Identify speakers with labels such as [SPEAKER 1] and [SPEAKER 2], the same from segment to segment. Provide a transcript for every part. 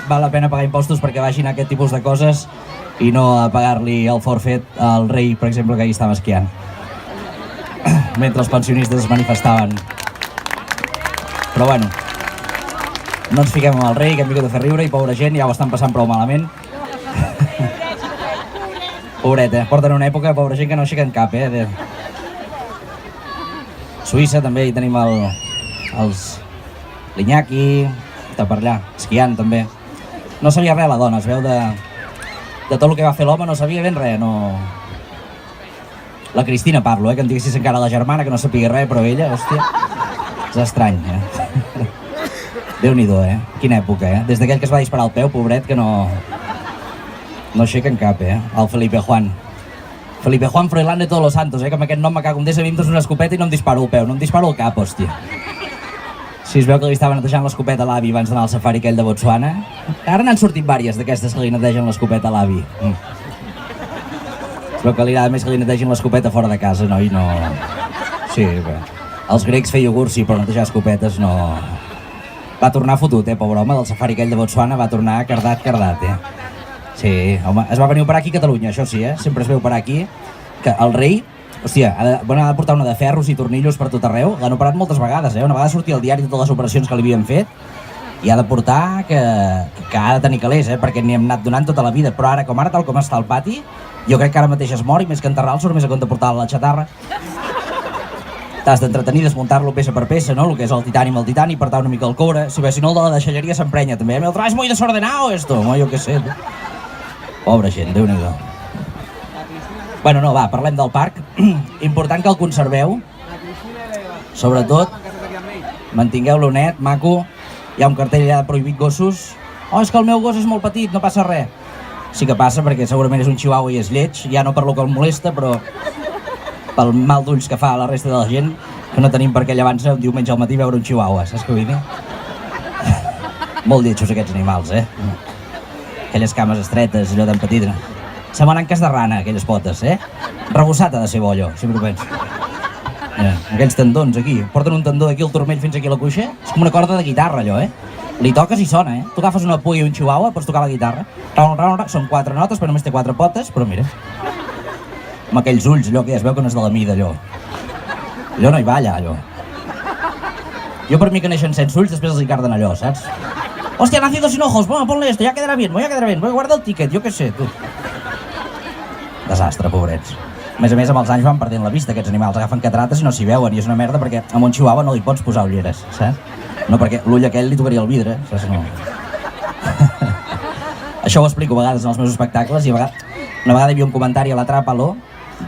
[SPEAKER 1] val la pena pagar impostos perquè vagin a aquest tipus de coses i no a pagar-li el forfet al rei, per exemple, que ahir estava esquiant mentre els pensionistes es manifestaven. Però bueno, no ens fiquem amb el rei, que hem vingut a fer riure, i pobra gent, ja ho estan passant prou malament. Pobret, porten una època, pobra gent, que no aixequen cap, Suïssa també, hi tenim l'Iñaki, de per allà, esquiant també. No sabia res la dona, es veu de tot el que va fer l'home, no sabia ben res, no... La Cristina parlo, que em diguessis encara la germana, que no sapia res, però ella, hòstia, és estrany, Déu-n'hi-do, quina època, Des d'aquell que es va disparar al peu, pobret, que no aixequen cap, El Felipe Juan. Felipe Juan Froilán de Todos los Santos, que amb aquest nom me cago en Déu, a mi em dos una escopeta i no em disparo al peu, no em disparo al cap, hòstia. Si es veu que li estava netejant l'escopeta a l'avi abans d'anar al safari aquell de Botswana. Ara n'han sortit vàries d'aquestes que li netegen l'escopeta a l'avi. Es veu que li agrada més que li netegin l'escopeta fora de casa, no? I no... Sí, bé. Els grecs fer iogurt sí, però netejar escopetes no... Va tornar fotut, pobre home, del safari aquell de Botswana, va tornar cardat, Sí, home, es va venir a operar aquí a Catalunya, això sí, sempre es veu operar aquí, que el rei, hòstia, ha de portar una de ferros i tornillos per tot arreu, l'han operat moltes vegades, una vegada sortia al diari totes les operacions que li havien fet, i ha de portar que ha de tenir calés, perquè n'hi hem anat donant tota la vida, però ara, com ara, tal com està el pati, jo crec que ara mateix es mor i més que enterrar-lo surt més a compte portar la xatarra. T'has d'entretenir, desmuntar-lo peça per peça, no? El que és el titani amb el titani, apartar una mica el coure, si no el de la deixalleria s'emprenya també, el treball és molt desordenado esto, jo què sé. Pobra gent, Déu-n'hi-do. Bueno, no, va, parlem del parc. Important que el conserveu. Sobretot, mantingueu-lo net, maco. Hi ha un cartell allà de prohibit gossos. Oh, és que el meu gos és molt petit, no passa res. Sí que passa, perquè segurament és un chihuahua i és lleig, ja no per lo que el molesta, però pel mal d'ulls que fa a la resta de la gent, que no tenim per què llevar-nos un diumenge al matí veure un chihuahua, saps què vull dir? Molt lletjos aquests animals, Aquelles cames estretes, allò tan petit. Semblen anques de rana, aquelles potes, Rebossat ha de ser bo, allò, sempre ho penso. Aquells tendons aquí, porten un tendó d'aquí al turmell fins aquí a la cuixa, és com una corda de guitarra, allò, Li toques i sona, Tu agafes una pua i un chihuahua, pots tocar la guitarra. Són 4 notes, però només té 4 potes, però mira. Amb aquells ulls, allò que ja es veu que no és de la mida, allò. Allò no hi va, allò. Jo per mi que neixen sense ulls, després els hi carden allò, saps? Hòstia, nacido sin ojos, ponle esto, ya quedará bien, guarda el tiquet, jo què sé, tu. Desastre, pobrets. A més, amb els anys van perdent la vista, aquests animals, agafen catrates i no s'hi veuen, i és una merda perquè amb un chihuahua no li pots posar ulleres, saps? No, perquè l'ull aquell li tocaria el vidre, saps? No. Això ho explico a vegades en els meus espectacles, i una vegada hi havia un comentari a l'Atrápalo,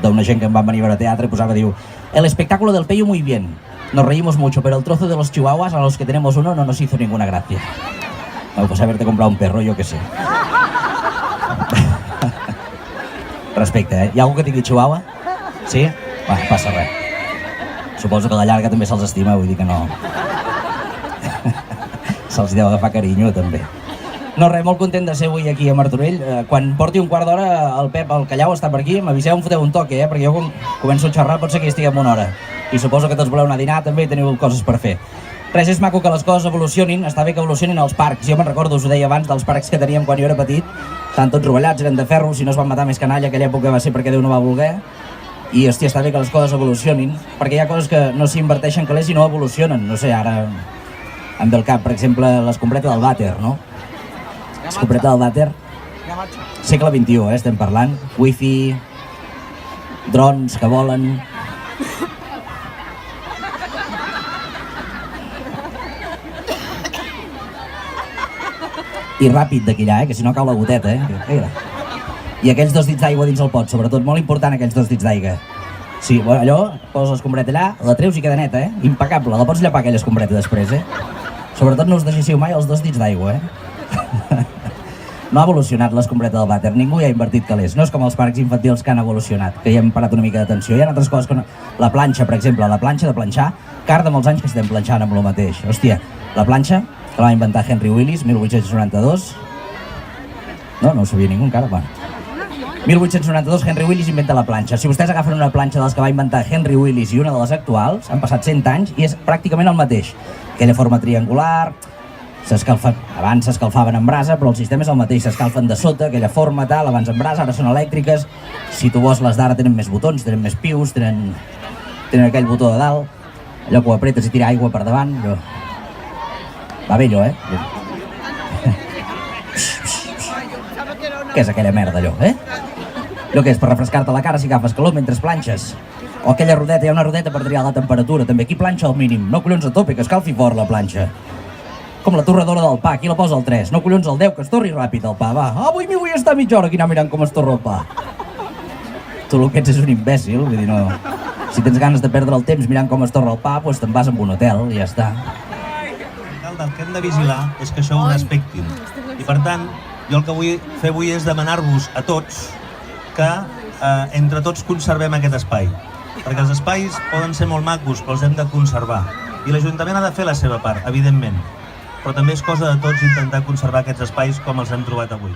[SPEAKER 1] d'una gent que em van venir a veure teatre, i posava, diu, el espectáculo del Pello muy bien, nos reímos mucho, pero el trozo de los chihuahuas a los que tenemos uno no nos hizo ninguna gracia. No, pues haberte comprado un perro, jo què sé. Respecte, Hi ha algú que tingui chihuahua? Sí? Va, passa res. Suposo que a la llarga també se'ls estima, vull dir que no... Se'ls deu agafar carinyo, també. No, res, molt content de ser avui aquí a Martorell. Quan porti un quart d'hora, el Pep, el Callau, està per aquí, m'aviseu, em foteu un toque, perquè jo quan començo a xerrar pot ser que hi estiguem una hora. I suposo que tots voleu anar a dinar també i teniu coses per fer. Res, és maco que les coses evolucionin, està bé que evolucionin els parcs. Jo me'n recordo, us ho deia abans, dels parcs que teníem quan jo era petit, estan tots rovellats, eren de ferro, si no es van matar més canalla, aquella època va ser perquè Déu no va voler. I, hòstia, està bé que les coses evolucionin, perquè hi ha coses que no s'inverteixen calés i no evolucionen. No sé, ara em ve al cap, per exemple, l'escombreta del vàter, no? L'escombreta del vàter, segle XXI, estem parlant. Wifi, drons que volen... I ràpid d'aquella, que si no cau la goteta, I aquells 2 dits d'aigua dins el pot, sobretot, molt important aquells 2 dits d'aigua. Sí, allò, poses l'escombreta allà, la treus i queda neta, Impecable, la pots llapar aquella escombreta després, Sobretot no us deixéssiu mai els 2 dits d'aigua, No ha evolucionat l'escombreta del vàter, ningú hi ha invertit calés. No és com els parcs infantils que han evolucionat, que hi hem parat una mica d'atenció. Hi ha altres coses que no... La planxa, per exemple, la planxa de planxar, car de molts anys que estem planxant amb el mateix. Hòstia, la planxa, que la va inventar Henry Willis, 1892. No ho sabia ningú encara, bueno. 1892, Henry Willis inventa la planxa. Si vostès agafen una planxa de les que va inventar Henry Willis i una de les actuals, han passat 100 anys i és pràcticament el mateix. Aquella forma triangular... abans s'escalfaven en brasa, però el sistema és el mateix, s'escalfen de sota, aquella forma, tal, abans en brasa, ara són elèctriques. Si tu vols, les d'ara tenen més botons, tenen més pius, tenen aquell botó de dalt, allò que ho apretes i tira aigua per davant, allò... Va bé allò, Què és aquella merda, allò, Allò que és per refrescar-te la cara si agafes calor mentre planxes. O aquella rodeta, hi ha una rodeta per triar la temperatura, també. Aquí planxa al mínim, no collons a tope, que escalfi fort la planxa. Com la torradora del pa, aquí la posa al 3, no collons al 10, que es torri ràpid el pa, va. Avui m'hi vull estar mitja hora aquí anar mirant com es torra el pa. Tu el que ets és un imbècil, vull dir, no... Si tens ganes de perdre el temps mirant com es torra el pa, doncs te'n vas a un hotel i ja està.
[SPEAKER 2] El que hem de vigilar és que això ho respectin. I per tant, jo el que vull fer avui és demanar-vos a tots que entre tots conservem aquest espai. Perquè els espais poden ser molt macos, però els hem de conservar. I l'Ajuntament ha de fer la seva part, evidentment. Però també és cosa de tots intentar conservar aquests espais com els hem trobat avui.